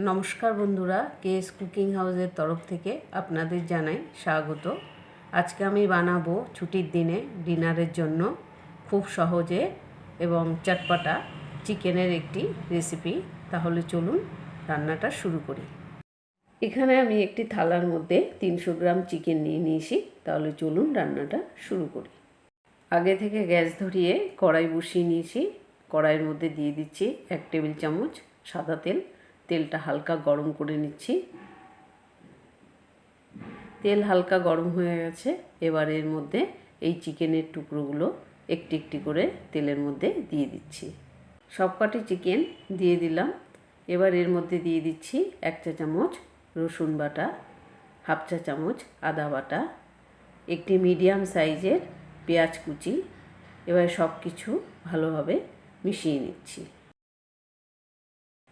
নমস্কার বন্ধুরা, KS cooking হাউসের তরফ থেকে আপনাদের জানাই স্বাগত। আজকে আমি বানাবো ছুটির দিনে ডিনারের জন্য খুব সহজে এবং চটপটা চিকেনের একটি রেসিপি। তাহলে চলুন রান্নাটা শুরু করি। এখানে আমি একটি থালার মধ্যে 300 গ্রাম চিকেন নিয়ে নিয়েছি। তাহলে চলুন রান্নাটা শুরু করি। আগে থেকে গ্যাস ধরিয়ে কড়াই বসিয়ে নিয়েছি। কড়াইয়ের মধ্যে দিয়ে দিচ্ছি 1 টেবিল চামচ সাদা তেল। তেলটা হালকা গরম করে নিচ্ছি। তেল হালকা গরম হয়ে গেছে। এবার এর মধ্যে এই চিকেনের টুকরোগুলো একটি একটি করে তেলের মধ্যে দিয়ে দিচ্ছি। সবকটি চিকেন দিয়ে দিলাম। এবার এর মধ্যে দিয়ে দিচ্ছি 1 চা চামচ রসুন বাটা, 1/2 চা চামচ আদা বাটা, একটি মিডিয়াম সাইজের পেঁয়াজ কুচি। এবার সব কিছু ভালোভাবে মিশিয়ে নিচ্ছি।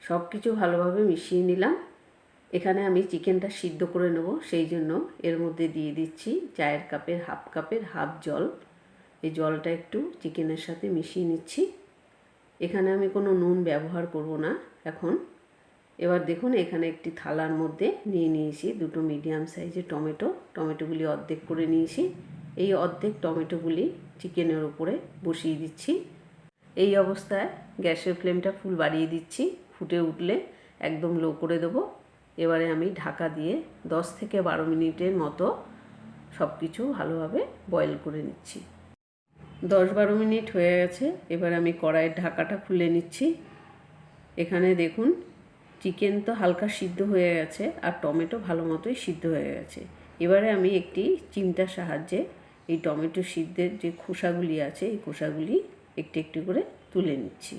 সব কিছু ভালোভাবে মিশিয়ে নিলাম। এখানে আমি চিকেনটা সিদ্ধ করে নেব, সেই জন্য এর মধ্যে দিয়ে দিচ্ছি চায়ের কাপের 1/2 কাপের হাফ জল। এই জলটা একটু চিকেনের সাথে মিশিয়ে নিচ্ছি। এখানে আমি কোনো নুন ব্যবহার করব না এখন। এবার দেখুন এখানে একটি থালার মধ্যে নিয়ে নিয়েছি 2টো মিডিয়াম সাইজের টমেটোগুলি অর্ধেক করে নিয়েছি। এই অর্ধেক টমেটোগুলি চিকেনের উপরে বসিয়ে দিচ্ছি। এই অবস্থায় গ্যাসের ফ্লেমটা ফুল বাড়িয়ে দিচ্ছি। ফুটে উঠলে একদম লো করে দেবো। এবারে আমি ঢাকা দিয়ে 10 থেকে 12 মিনিটের মতো সব কিছু ভালোভাবে বয়েল করে নিচ্ছি। 10-12 মিনিট হয়ে গেছে। এবার আমি কড়াইয়ের ঢাকাটা খুলে নিচ্ছি। এখানে দেখুন চিকেন তো হালকা সিদ্ধ হয়ে গেছে আর টমেটো ভালো মতোই সিদ্ধ হয়ে গেছে। এবারে আমি একটি চিমটার সাহায্যে এই টমেটো সিদ্ধের যে খোসাগুলি আছে এই খোসাগুলি একটু একটু করে তুলে নিচ্ছি।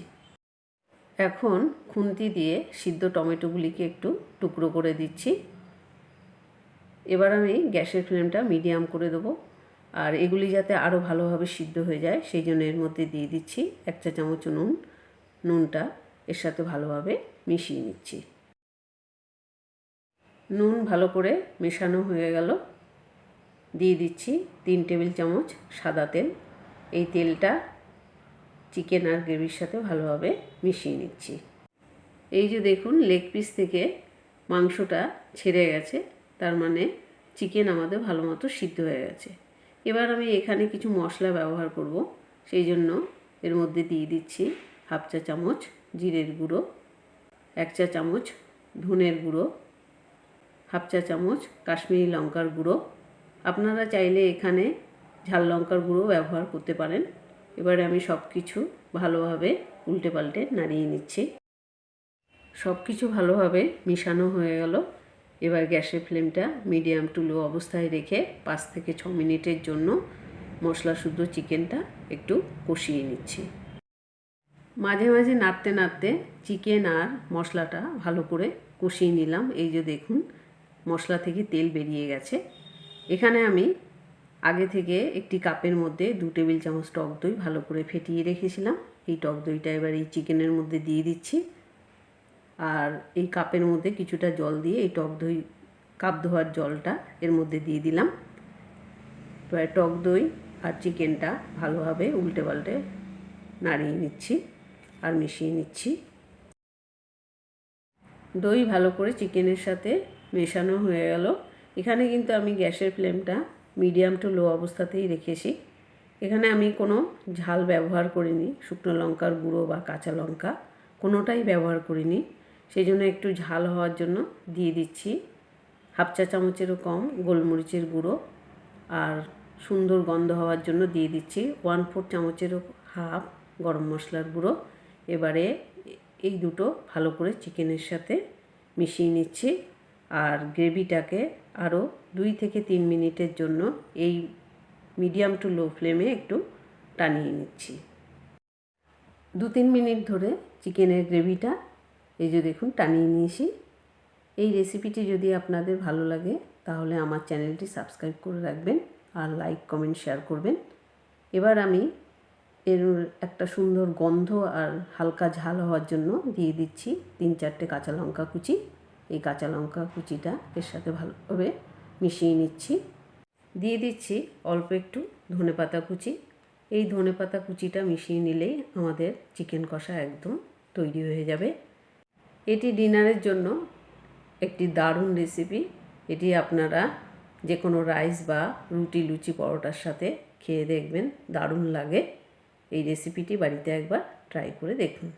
এখন খুন্তি দিয়ে সিদ্ধ টমেটোগুলিকে একটু টুকরো করে দিচ্ছি। এবার আমি গ্যাসের ফ্লেমটা মিডিয়াম করে দেবো। আর এগুলি যাতে আরও ভালোভাবে সিদ্ধ হয়ে যায় সেই জন্য এর মধ্যে দিয়ে দিচ্ছি 1 চা চামচ নুনটা এর সাথে ভালোভাবে মিশিয়ে নিচ্ছি। নুন ভালো করে মেশানো হয়ে গেল। দিয়ে দিচ্ছি 3 টেবিল চামচ সাদা তেল। এই তেলটা চিকেন আর গ্রেভির সাথে ভালোভাবে মিশিয়ে নিচ্ছি। এই যে দেখুন লেগ পিস থেকে মাংসটা ছেড়ে গেছে, তার মানে চিকেন আমাদের ভালো মতো সিদ্ধ হয়ে গেছে। এবার আমি এখানে কিছু মশলা ব্যবহার করব, সেই জন্য এর মধ্যে দিয়ে দিচ্ছি 1/2 চা চামচ জিরের গুঁড়ো, 1 চা চামচ ধনের গুঁড়ো, 1/2 চা চামচ কাশ্মীরি লঙ্কার গুঁড়ো। আপনারা চাইলে এখানে ঝাল লঙ্কার গুঁড়ো ব্যবহার করতে পারেন। এবারে আমি সব কিছু ভালোভাবে উল্টে পাল্টে নাড়িয়ে নিচ্ছি। সব কিছু ভালোভাবে মিশানো হয়ে গেল। এবার গ্যাসের ফ্লেমটা মিডিয়াম টু লো অবস্থায় রেখে 5 থেকে 6 মিনিটের জন্য মশলা শুদ্ধ চিকেনটা একটু কষিয়ে নিচ্ছি। মাঝে মাঝে নাড়তে নাড়তে চিকেন আর মশলাটা ভালো করে কষিয়ে নিলাম। এই যে দেখুন মশলা থেকে তেল বেরিয়ে গেছে। এখানে আমি আগে থেকে একটি কাপের মধ্যে 2 টেবিল চামচ টক দই ভালো করে ফেটিয়ে রেখেছিলাম। এই টক দইটা এবার এই চিকেনের মধ্যে দিয়ে দিচ্ছি। আর এই কাপের মধ্যে কিছুটা জল দিয়ে এই টক দই কাপ ধোয়ার জলটা এর মধ্যে দিয়ে দিলাম। এবার টক দই আর চিকেনটা ভালোভাবে উল্টে পাল্টে নাড়িয়ে নিচ্ছি আর মিশিয়ে নিচ্ছি। দই ভালো করে চিকেনের সাথে মেশানো হয়ে গেল। এখানে কিন্তু আমি গ্যাসের ফ্লেমটা মিডিয়াম টু লো অবস্থাতেই রেখেছি। এখানে আমি কোনো ঝাল ব্যবহার করিনি, শুকনো লঙ্কার গুঁড়ো বা কাঁচা লঙ্কা কোনোটাই ব্যবহার করিনি। সেই জন্য একটু ঝাল হওয়ার জন্য দিয়ে দিচ্ছি 1/2 চা চামচেরও কম গোলমরিচের গুঁড়ো। আর সুন্দর গন্ধ হওয়ার জন্য দিয়ে দিচ্ছি 1/4 চামচেরও হাফ গরম মশলার গুঁড়ো। এবারে এই দুটো ভালো করে চিকেনের সাথে মিশিয়ে নিচ্ছি আর গ্রেভিটাকে আরও 2 থেকে 3 মিনিটের জন্য এই মিডিয়াম টু লো ফ্লেমে একটু টানিয়ে নিচ্ছি। 2-3 মিনিট ধরে চিকেনের গ্রেভিটা এই যে দেখুন টানিয়ে নিয়েছি। এই রেসিপিটি যদি আপনাদের ভালো লাগে তাহলে আমার চ্যানেলটি সাবস্ক্রাইব করে রাখবেন আর লাইক কমেন্ট শেয়ার করবেন। এবার আমি এর একটা সুন্দর গন্ধ আর হালকা ঝাল হওয়ার জন্য দিয়ে দিচ্ছি 3-4টে কাঁচা লঙ্কা কুচি। এই কাঁচা লঙ্কা কুচিটা এর সাথে ভালোভাবে মিশিয়ে নিচ্ছি। দিয়ে দিচ্ছি অল্প একটু ধনেপাতা কুচি। এই ধনেপাতা কুচিটা মিশিয়ে নিলেই আমাদের চিকেন কষা একদম তৈরি হয়ে যাবে। এটি ডিনারের জন্য একটি দারুণ রেসিপি। এটি আপনারা যে কোনো রাইস বা রুটি লুচি পরোটার সাথে খেয়ে দেখবেন, দারুণ লাগে। এই রেসিপিটি বাড়িতে একবার ট্রাই করে দেখুন।